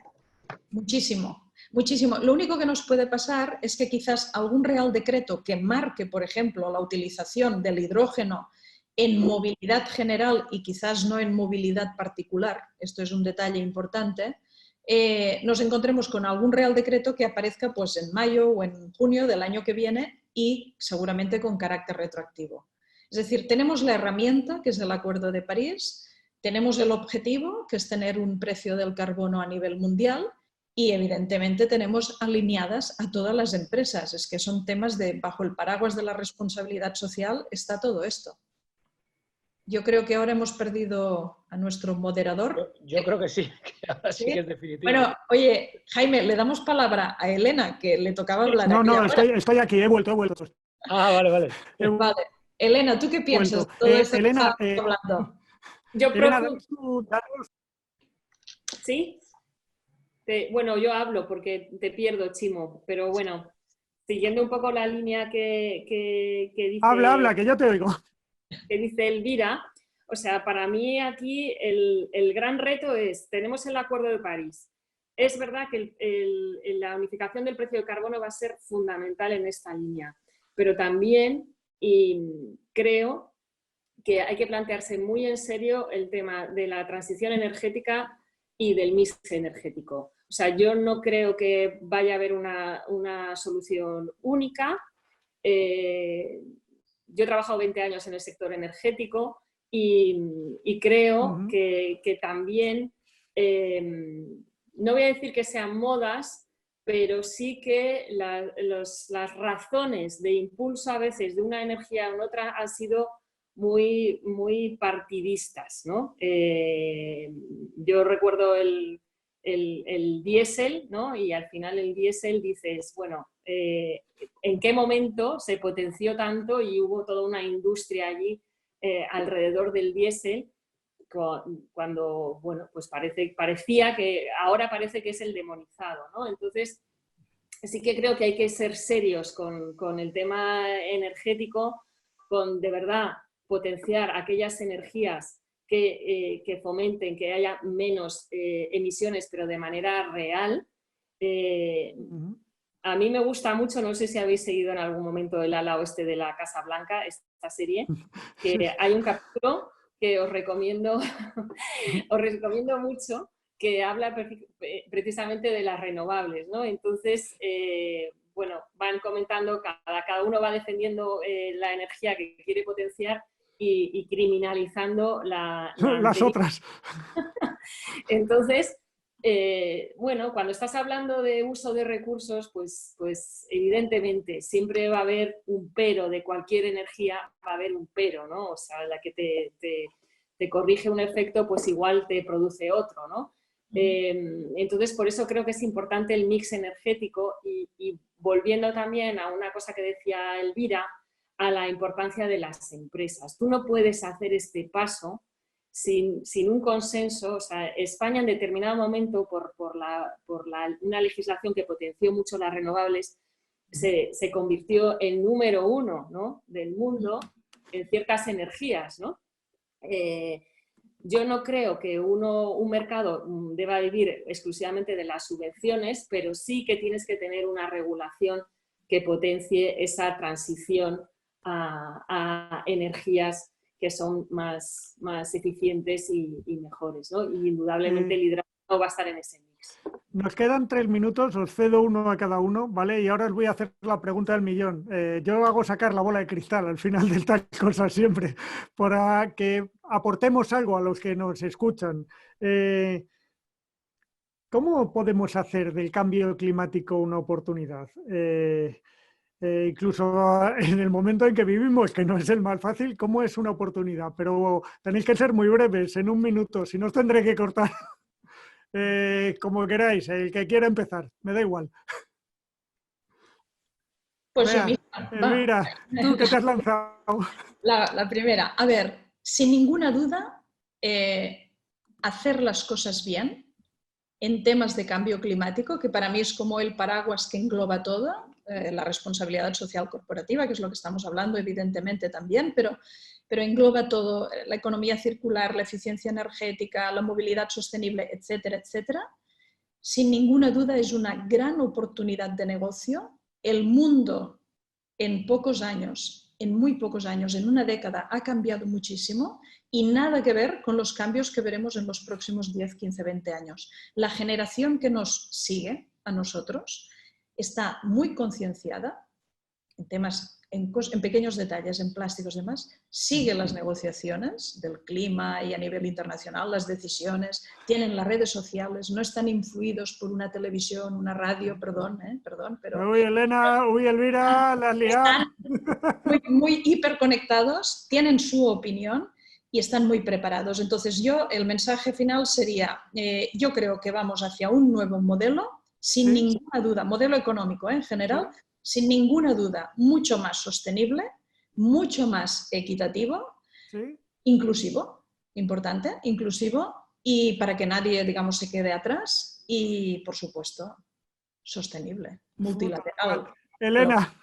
Muchísimo, muchísimo. Lo único que nos puede pasar es que quizás algún real decreto que marque, por ejemplo, la utilización del hidrógeno en movilidad general y quizás no en movilidad particular, esto es un detalle importante, nos encontremos con algún real decreto que aparezca pues, en mayo o en junio del año que viene y seguramente con carácter retroactivo. Es decir, tenemos la herramienta, que es el Acuerdo de París, tenemos el objetivo, que es tener un precio del carbono a nivel mundial, y evidentemente tenemos alineadas a todas las empresas. Es que son temas de, bajo el paraguas de la responsabilidad social, está todo esto. Yo creo que ahora hemos perdido a nuestro moderador. Yo creo que sí, que ahora sí que es definitivo. Bueno, oye, Jaime, le damos palabra a Elena, que le tocaba hablar. No, estoy aquí, he vuelto. Ah, vale. Vale. Elena, ¿tú qué piensas de todo esto Elena, que estamos hablando? Yo Elena, ¿Sí? Bueno, yo hablo porque te pierdo, Chimo, pero bueno, siguiendo un poco la línea que dice... Habla, que yo te oigo. Que dice Elvira, o sea, para mí aquí el gran reto es, tenemos el Acuerdo de París. Es verdad que la unificación del precio del carbono va a ser fundamental en esta línea, pero también creo que hay que plantearse muy en serio el tema de la transición energética y del mix energético. O sea, yo no creo que vaya a haber una solución única. Yo he trabajado 20 años en el sector energético y creo que también, no voy a decir que sean modas, pero sí que las razones de impulso a veces de una energía u otra han sido muy, muy partidistas, ¿no? Yo recuerdo el diésel, ¿no? Y al final el diésel dices, bueno, ¿en qué momento se potenció tanto y hubo toda una industria allí alrededor del diésel cuando, bueno, pues parecía que ahora parece que es el demonizado, ¿no? Entonces, sí que creo que hay que ser serios con el tema energético, con de verdad potenciar aquellas energías que fomenten que haya menos emisiones, pero de manera real. a mí me gusta mucho, no sé si habéis seguido en algún momento El ala oeste de la Casa Blanca, esta serie, que hay un capítulo que os recomiendo, os recomiendo mucho, que habla precisamente de las renovables, ¿no? Entonces, bueno, van comentando, cada uno va defendiendo la energía que quiere potenciar y criminalizando las otras. Entonces, bueno, cuando estás hablando de uso de recursos, pues evidentemente siempre va a haber un pero de cualquier energía, va a haber un pero, ¿no? O sea, la que te corrige un efecto, pues igual te produce otro, ¿no? Entonces, por eso creo que es importante el mix energético y volviendo también a una cosa que decía Elvira, a la importancia de las empresas. Tú no puedes hacer este paso sin un consenso. O sea, España en determinado momento, por una legislación que potenció mucho las renovables, se convirtió en número 1, ¿no?, del mundo en ciertas energías, ¿no? Yo no creo que un mercado deba vivir exclusivamente de las subvenciones, pero sí que tienes que tener una regulación que potencie esa transición a energías que son más eficientes y mejores, ¿no? Y indudablemente el hidrógeno va a estar en ese mix. Nos quedan 3 minutos, os cedo uno a cada uno, ¿vale? Y ahora os voy a hacer la pregunta del millón. Yo hago sacar la bola de cristal al final de estas cosas siempre, para que aportemos algo a los que nos escuchan. ¿Cómo podemos hacer del cambio climático una oportunidad? Incluso en el momento en que vivimos, que no es el más fácil, ¿cómo es una oportunidad? Pero tenéis que ser muy breves, en 1 minuto, si no os tendré que cortar. Como queráis, el que quiera empezar, me da igual. Pues Elvira, tú que te has lanzado. La primera, a ver, sin ninguna duda, hacer las cosas bien en temas de cambio climático, que para mí es como el paraguas que engloba todo, la responsabilidad social corporativa, que es lo que estamos hablando evidentemente también, pero engloba todo, la economía circular, la eficiencia energética, la movilidad sostenible, etcétera, etcétera. Sin ninguna duda es una gran oportunidad de negocio. El mundo en pocos años, en muy pocos años, en una década, ha cambiado muchísimo y nada que ver con los cambios que veremos en los próximos 10, 15, 20 años. La generación que nos sigue a nosotros está muy concienciada en temas, en pequeños detalles, en plásticos y demás, sigue las negociaciones del clima y a nivel internacional, las decisiones, tienen las redes sociales, no están influidos por una televisión, una radio, perdón, pero... Uy, Elena, uy, Elvira, la has liado. Están muy hiperconectados, tienen su opinión y están muy preparados. Entonces el mensaje final sería, yo creo que vamos hacia un nuevo modelo, sin ninguna duda, modelo económico en general, sin ninguna duda, mucho más sostenible, mucho más equitativo, inclusivo, importante, inclusivo, y para que nadie, digamos, se quede atrás, y, por supuesto, sostenible, multilateral. Elena.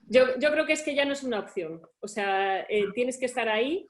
Yo creo que es que ya no es una opción. O sea, tienes que estar ahí.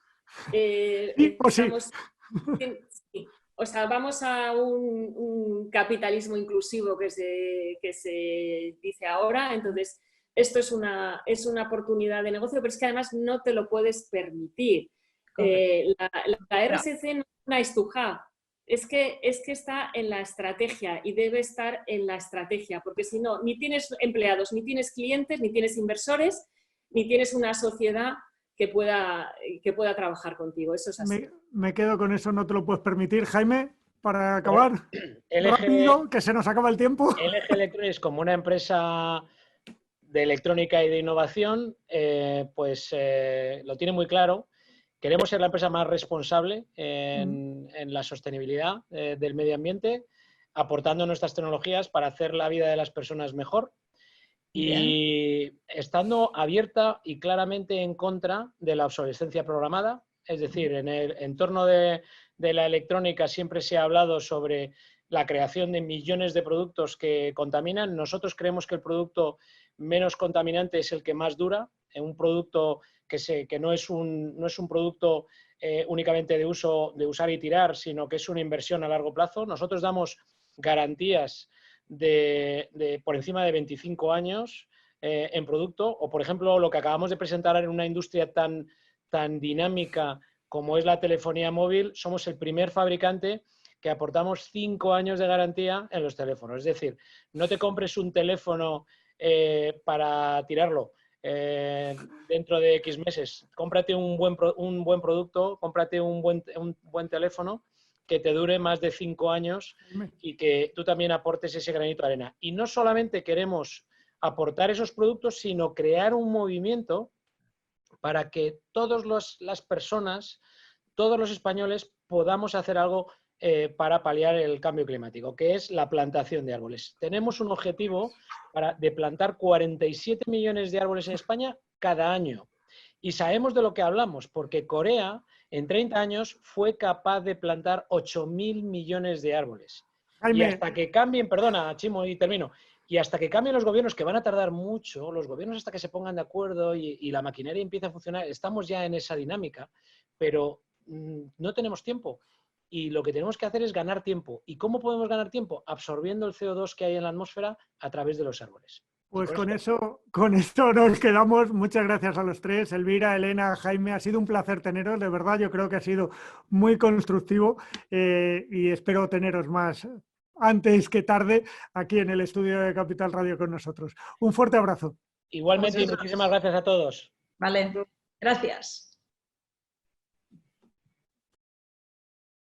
O sea, vamos a un capitalismo inclusivo que se dice ahora. Entonces, esto es una oportunidad de negocio, pero es que además no te lo puedes permitir. La RSC no es nice to have. Es que está en la estrategia y debe estar en la estrategia, porque si no, ni tienes empleados, ni tienes clientes, ni tienes inversores, ni tienes una sociedad que pueda trabajar contigo. Eso es así. Me quedo con eso, no te lo puedes permitir. Jaime, para acabar, rápido, que se nos acaba el tiempo. LG Electronics, como una empresa de electrónica y de innovación, lo tiene muy claro. Queremos ser la empresa más responsable en la sostenibilidad del medio ambiente, aportando nuestras tecnologías para hacer la vida de las personas mejor y estando abierta y claramente en contra de la obsolescencia programada. Es decir, en el entorno de la electrónica siempre se ha hablado sobre la creación de millones de productos que contaminan. Nosotros creemos que el producto menos contaminante es el que más dura, un producto que no es un producto únicamente de usar y tirar, sino que es una inversión a largo plazo. Nosotros damos garantías por encima de 25 años en producto, o por ejemplo lo que acabamos de presentar en una industria tan dinámica como es la telefonía móvil. Somos el primer fabricante que aportamos 5 años de garantía en los teléfonos. Es decir, no te compres un teléfono para tirarlo dentro de X meses. Cómprate un buen producto, cómprate un buen teléfono que te dure más de 5 años y que tú también aportes ese granito de arena. Y no solamente queremos aportar esos productos, sino crear un movimiento para que todas las personas, todos los españoles, podamos hacer algo para paliar el cambio climático, que es la plantación de árboles. Tenemos un objetivo de plantar 47 millones de árboles en España cada año. Y sabemos de lo que hablamos, porque Corea en 30 años fue capaz de plantar 8.000 millones de árboles. Jaime. Y hasta que cambien, perdona, Chimo, y termino, y hasta que cambien los gobiernos, que van a tardar mucho, los gobiernos hasta que se pongan de acuerdo y la maquinaria empiece a funcionar, estamos ya en esa dinámica, pero no tenemos tiempo. Y lo que tenemos que hacer es ganar tiempo. ¿Y cómo podemos ganar tiempo? Absorbiendo el CO2 que hay en la atmósfera a través de los árboles. Pues con esto nos quedamos. Muchas gracias a los tres. Elvira, Elena, Jaime, ha sido un placer teneros. De verdad, yo creo que ha sido muy constructivo y espero teneros más antes que tarde aquí en el estudio de Capital Radio con nosotros. Un fuerte abrazo. Igualmente, y muchísimas gracias a todos. Vale, gracias.